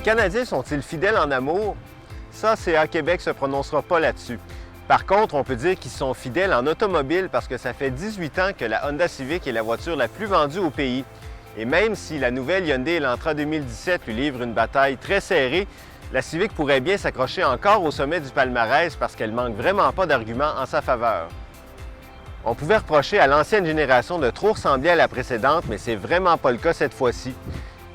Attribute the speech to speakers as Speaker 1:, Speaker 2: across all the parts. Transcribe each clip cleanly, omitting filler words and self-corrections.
Speaker 1: Les Canadiens sont-ils fidèles en amour? Ça, CA Québec ne se prononcera pas là-dessus. Par contre, on peut dire qu'ils sont fidèles en automobile parce que ça fait 18 ans que la Honda Civic est la voiture la plus vendue au pays. Et même si la nouvelle Hyundai Elantra 2017 lui livre une bataille très serrée, la Civic pourrait bien s'accrocher encore au sommet du palmarès parce qu'elle manque vraiment pas d'arguments en sa faveur. On pouvait reprocher à l'ancienne génération de trop ressembler à la précédente, mais c'est vraiment pas le cas cette fois-ci.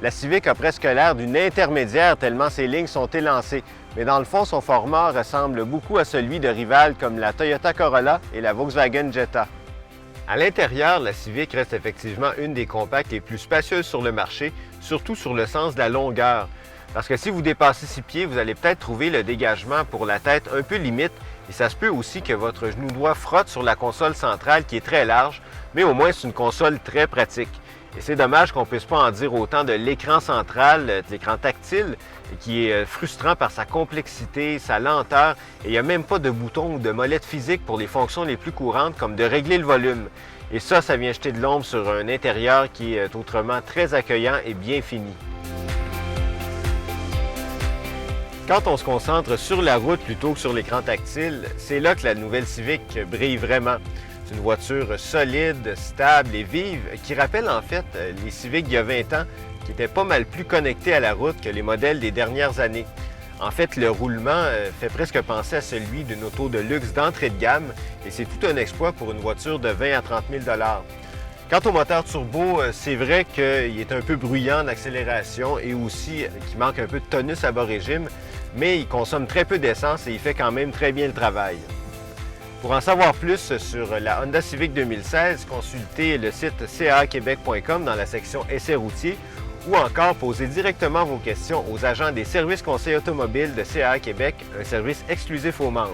Speaker 1: La Civic a presque l'air d'une intermédiaire tellement ses lignes sont élancées, mais dans le fond, son format ressemble beaucoup à celui de rivales comme la Toyota Corolla et la Volkswagen Jetta. À l'intérieur, la Civic reste effectivement une des compacts les plus spacieuses sur le marché, surtout sur le sens de la longueur. Parce que si vous dépassez 6 pieds, vous allez peut-être trouver le dégagement pour la tête un peu limite et ça se peut aussi que votre genou droit frotte sur la console centrale qui est très large, mais au moins c'est une console très pratique. Et c'est dommage qu'on ne puisse pas en dire autant de l'écran central, de l'écran tactile, qui est frustrant par sa complexité, sa lenteur, et il n'y a même pas de bouton ou de molette physique pour les fonctions les plus courantes comme de régler le volume. Et ça vient jeter de l'ombre sur un intérieur qui est autrement très accueillant et bien fini. Quand on se concentre sur la route plutôt que sur l'écran tactile, c'est là que la nouvelle Civic brille vraiment. C'est une voiture solide, stable et vive qui rappelle en fait les Civic d'il y a 20 ans qui étaient pas mal plus connectés à la route que les modèles des dernières années. En fait, le roulement fait presque penser à celui d'une auto de luxe d'entrée de gamme et c'est tout un exploit pour une voiture de 20 à 30 000 $. Quant au moteur turbo, c'est vrai qu'il est un peu bruyant en accélération et aussi qu'il manque un peu de tonus à bas régime, mais il consomme très peu d'essence et il fait quand même très bien le travail. Pour en savoir plus sur la Honda Civic 2016, consultez le site caquebec.com dans la section Essais routiers ou encore posez directement vos questions aux agents des services conseils automobiles de CAA Québec, un service exclusif aux membres.